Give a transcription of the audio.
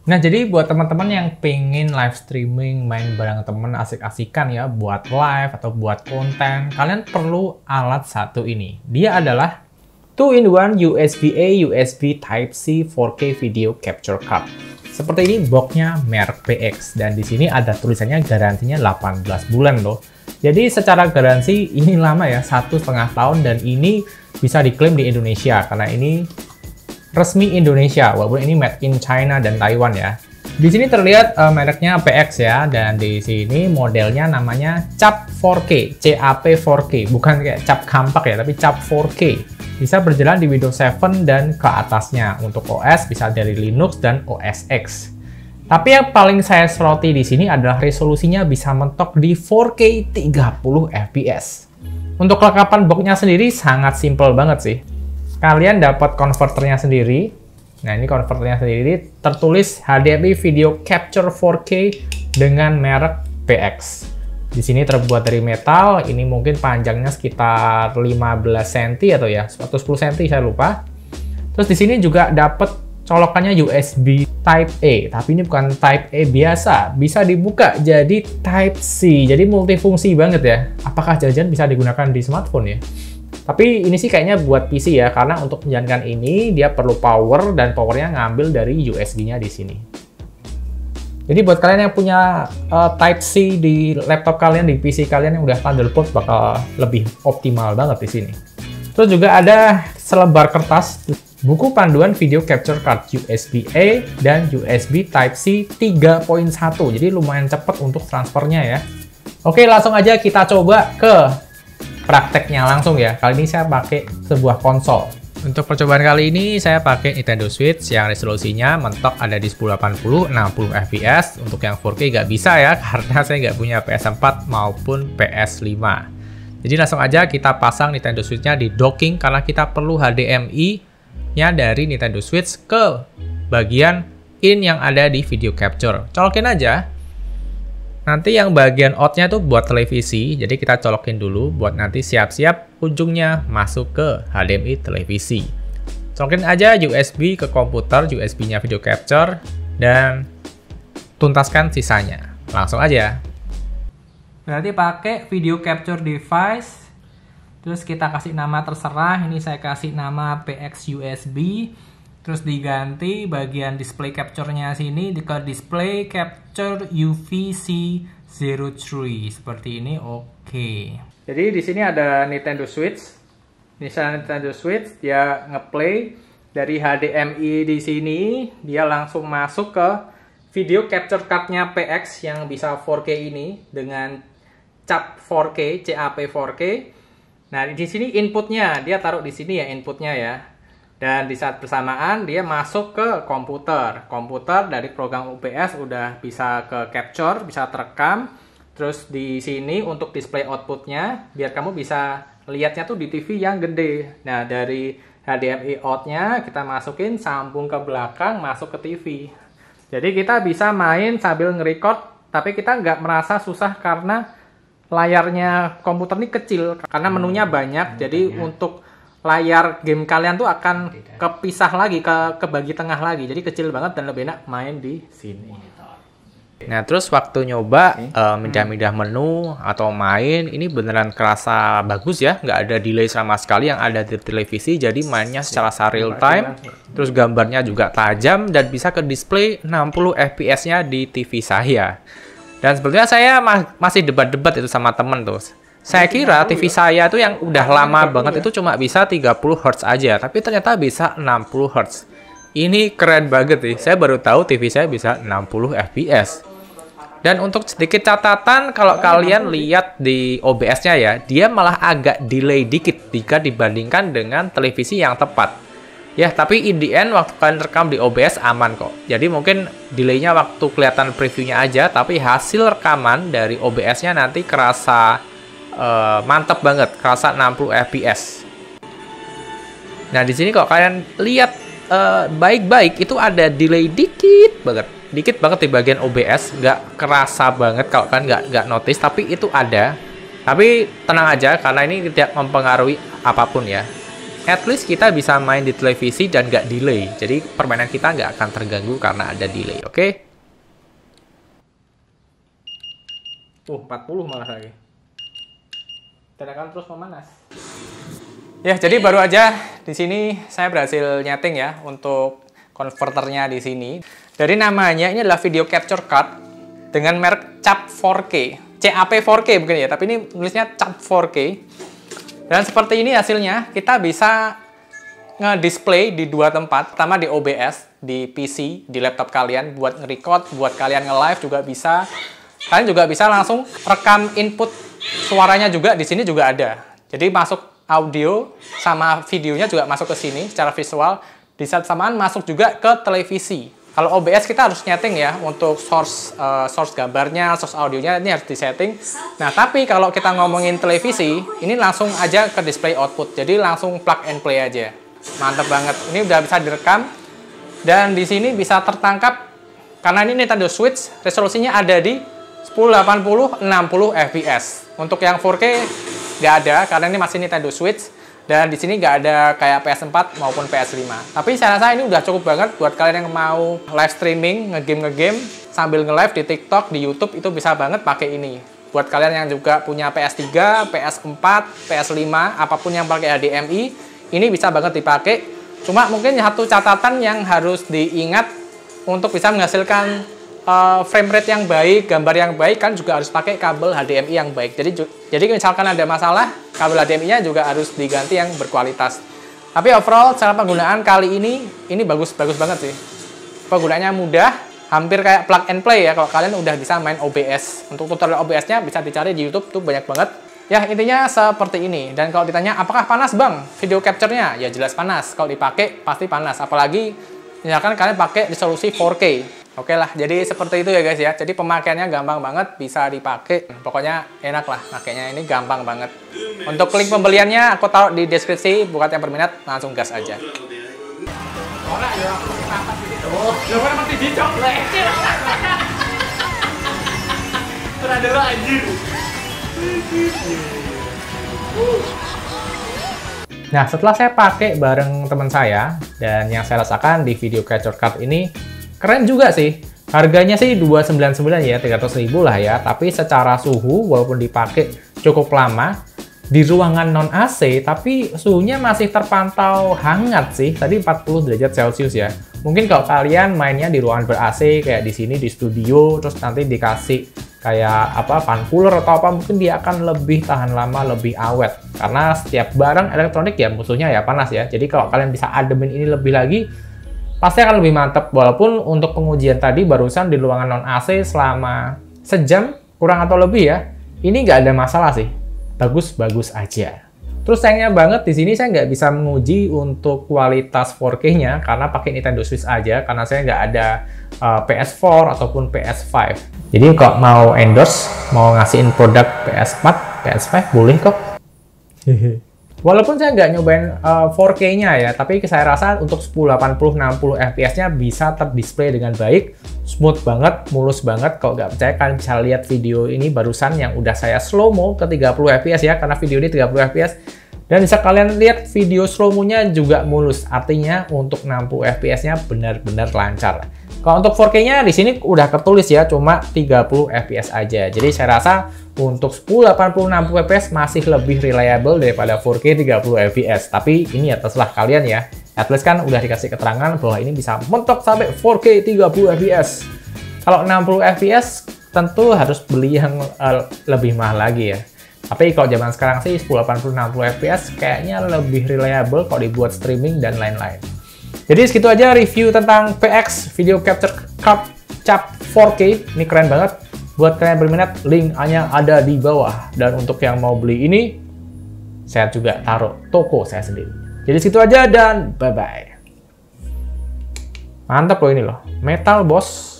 Nah, jadi buat teman-teman yang pengen live streaming, main bareng temen asik-asikan ya, buat live atau buat konten, kalian perlu alat satu ini. Dia adalah 2-in-1 USB-A USB Type-C 4K Video Capture Card. Seperti ini boxnya merek PX, dan di sini ada tulisannya garansinya 18 bulan loh. Jadi secara garansi ini lama ya, 1,5 tahun, dan ini bisa diklaim di Indonesia karena ini resmi Indonesia, walaupun ini made in China dan Taiwan ya. Di sini terlihat mereknya PX ya, dan di sini modelnya namanya CAP 4K, CAP 4K, bukan kayak CAP kampak ya, tapi CAP 4K. Bisa berjalan di Windows 7 dan ke atasnya. Untuk OS bisa dari Linux dan OS X. Tapi yang paling saya soroti di sini adalah resolusinya bisa mentok di 4K 30 fps. Untuk kelengkapan boxnya sendiri sangat simple banget sih. Kalian dapat konverternya sendiri. Nah, ini konverternya sendiri tertulis HDMI Video Capture 4K dengan merek PX. Di sini terbuat dari metal, ini mungkin panjangnya sekitar 15 cm atau ya, atau 10 cm saya lupa. Terus di sini juga dapat colokannya USB Type A, tapi ini bukan Type A biasa, bisa dibuka jadi Type C, jadi multifungsi banget ya. Apakah jangan-jangan bisa digunakan di smartphone ya? Tapi ini sih kayaknya buat PC ya, karena untuk menjalankan ini dia perlu power, dan powernya ngambil dari USB-nya di sini. Jadi buat kalian yang punya Type-C di laptop kalian, di PC kalian yang udah Thunderbolt, bakal lebih optimal banget di sini. Terus juga ada selebar kertas, buku panduan video capture card USB-A dan USB Type-C 3.1, jadi lumayan cepat untuk transfernya ya. Oke, langsung aja kita coba ke prakteknya langsung ya. Kali ini saya pakai sebuah konsol. Untuk percobaan kali ini saya pakai Nintendo Switch yang resolusinya mentok ada di 1080 60 fps. Untuk yang 4K nggak bisa ya, karena saya nggak punya PS4 maupun PS5. Jadi langsung aja kita pasang Nintendo Switch-nya di docking, karena kita perlu HDMI-nya dari Nintendo Switch ke bagian in yang ada di video capture. Colokin aja. Nanti yang bagian out-nya tuh buat televisi, jadi kita colokin dulu buat nanti siap-siap ujungnya masuk ke HDMI televisi. Colokin aja USB ke komputer, USB-nya video capture, dan tuntaskan sisanya. Langsung aja. Berarti pakai video capture device, terus kita kasih nama terserah, ini saya kasih nama PX USB. Terus diganti bagian display capture-nya sini ke display capture UVC03 seperti ini. Oke. Jadi di sini ada Nintendo Switch. Misalnya Nintendo Switch dia ngeplay dari HDMI di sini, dia langsung masuk ke video capture card-nya PX yang bisa 4K ini dengan CAP 4K, CAP 4K. Nah, di sini inputnya dia taruh di sini ya, inputnya ya. Dan di saat bersamaan dia masuk ke komputer. Komputer dari program OBS udah bisa ke capture, bisa terekam. Terus di sini untuk display outputnya, biar kamu bisa lihatnya tuh di TV yang gede. Nah, dari HDMI out-nya kita masukin, sambung ke belakang, masuk ke TV. Jadi kita bisa main sambil nge-record, tapi kita nggak merasa susah karena layarnya komputer ini kecil. Karena menunya banyak, jadi untuk layar game kalian tuh akan kepisah lagi, kebagi tengah lagi, jadi kecil banget dan lebih enak main di sini. Nah, terus waktu nyoba mindah-mindah menu atau main, ini beneran kerasa bagus ya, nggak ada delay sama sekali yang ada di televisi, jadi mainnya secara real time, terus gambarnya juga tajam dan bisa ke display 60 fps-nya di TV saya. Dan sebetulnya saya masih debat-debat itu sama temen tuh. Saya kira TV saya tuh yang udah lama banget itu cuma bisa 30 Hz aja, tapi ternyata bisa 60 Hz. Ini keren banget nih, saya baru tahu TV saya bisa 60 fps. Dan untuk sedikit catatan, kalau kalian lihat di OBS-nya ya, dia malah agak delay dikit jika dibandingkan dengan televisi yang tepat. Ya, tapi in the end waktu kalian rekam di OBS aman kok. Jadi mungkin delaynya waktu kelihatan previewnya aja, tapi hasil rekaman dari OBS-nya nanti kerasa mantep banget, kerasa 60 fps. Nah, di sini kalau kalian lihat baik-baik itu ada delay dikit banget di bagian OBS, nggak kerasa banget kalau kalian nggak notice, tapi itu ada. Tapi tenang aja karena ini tidak mempengaruhi apapun ya. at least kita bisa main di televisi dan nggak delay. Jadi permainan kita nggak akan terganggu karena ada delay, oke? 40 malah lagi. Dan akan terus memanas. Ya, jadi baru aja di sini saya berhasil nyeting ya untuk konverternya di sini. Dari namanya ini adalah video capture card dengan merek CAP 4K. CAP 4K bukan ya, tapi ini nulisnya CAP 4K. Dan seperti ini hasilnya, kita bisa nge-display di dua tempat. Pertama di OBS, di PC, di laptop kalian, buat nge-record, buat kalian nge-live juga bisa. Kalian juga bisa langsung rekam input suaranya juga, di sini juga ada. Jadi masuk audio sama videonya juga masuk ke sini secara visual. Di saat samaan masuk juga ke televisi. Kalau OBS kita harus nyeting ya untuk source gambarnya, source audionya ini harus disetting. Nah, tapi kalau kita ngomongin televisi, ini langsung aja ke display output. Jadi langsung plug and play aja. Mantap banget. Ini udah bisa direkam dan di sini bisa tertangkap karena ini Nintendo Switch, resolusinya ada di 1080 60 fps. Untuk yang 4K nggak ada karena ini masih Nintendo Switch. Dan di sini nggak ada kayak PS4 maupun PS5. Tapi saya rasa ini udah cukup banget buat kalian yang mau live streaming, ngegame sambil nge-live di TikTok, di YouTube, itu bisa banget pakai ini. Buat kalian yang juga punya PS3, PS4, PS5, apapun yang pakai HDMI, ini bisa banget dipakai. Cuma mungkin satu catatan yang harus diingat untuk bisa menghasilkan frame rate yang baik, gambar yang baik, kan juga harus pakai kabel HDMI yang baik. Jadi misalkan ada masalah, kabel HDMI-nya juga harus diganti yang berkualitas. Tapi overall, cara penggunaan kali ini bagus banget sih. Penggunaannya mudah, hampir kayak plug and play ya, kalau kalian udah bisa main OBS. Untuk tutorial OBS-nya bisa dicari di YouTube, tuh banyak banget. Ya, intinya seperti ini. Dan kalau ditanya, apakah panas bang video capture-nya? Ya jelas panas. Kalau dipakai, pasti panas. Apalagi, misalkan kalian pakai resolusi 4K. Oke lah, jadi seperti itu ya guys ya. Jadi pemakaiannya gampang banget, bisa dipakai. Pokoknya enak lah, makanya ini gampang banget. Untuk link pembeliannya aku taruh di deskripsi. Buat yang berminat, langsung gas aja. Nah, setelah saya pakai bareng teman saya, dan yang saya rasakan di video capture card ini, keren juga sih. Harganya sih 299 ya, 300.000 lah ya. Tapi secara suhu, walaupun dipakai cukup lama, di ruangan non-AC, tapi suhunya masih terpantau hangat sih. Tadi 40 derajat Celcius ya. Mungkin kalau kalian mainnya di ruangan ber-AC, kayak di sini, di studio, terus nanti dikasih kayak fan cooler atau apa, mungkin dia akan lebih tahan lama, lebih awet. Karena setiap barang elektronik ya musuhnya ya panas ya. Jadi kalau kalian bisa ademin ini lebih lagi, pasti akan lebih mantap. Walaupun untuk pengujian tadi barusan di ruangan non-AC selama sejam kurang atau lebih ya, ini nggak ada masalah sih. Bagus-bagus aja. Terus sayangnya banget di sini saya nggak bisa menguji untuk kualitas 4K-nya karena pakai Nintendo Switch aja, karena saya nggak ada PS4 ataupun PS5. Jadi kalau mau endorse, mau ngasihin produk PS4, PS5 boleh kok. Walaupun saya nggak nyobain 4K-nya ya, tapi saya rasa untuk 1080 60 fps-nya bisa terdisplay dengan baik, smooth banget, mulus banget. Kalau nggak percaya kalian bisa lihat video ini barusan yang udah saya slow-mo ke 30 fps ya, karena video ini 30 fps. Dan bisa kalian lihat video slow-mo-nya juga mulus, artinya untuk 60 fps-nya benar-benar lancar. Kalau untuk 4K-nya di sini udah tertulis ya, cuma 30 fps aja. Jadi saya rasa untuk 1080 60 fps masih lebih reliable daripada 4K 30 fps. Tapi ini ya terserah kalian ya. At least kan udah dikasih keterangan bahwa ini bisa mentok sampai 4K 30 fps. Kalau 60 fps tentu harus beli yang lebih mahal lagi ya. Tapi kalau zaman sekarang sih 1080 60 fps kayaknya lebih reliable kalau dibuat streaming dan lain-lain. Jadi segitu aja review tentang PX Video Capture Card CAP 4K. Ini keren banget. Buat kalian berminat, link-nya ada di bawah. Dan untuk yang mau beli ini, saya juga taruh toko saya sendiri. Jadi segitu aja dan bye-bye. Mantap loh ini loh. Metal bos.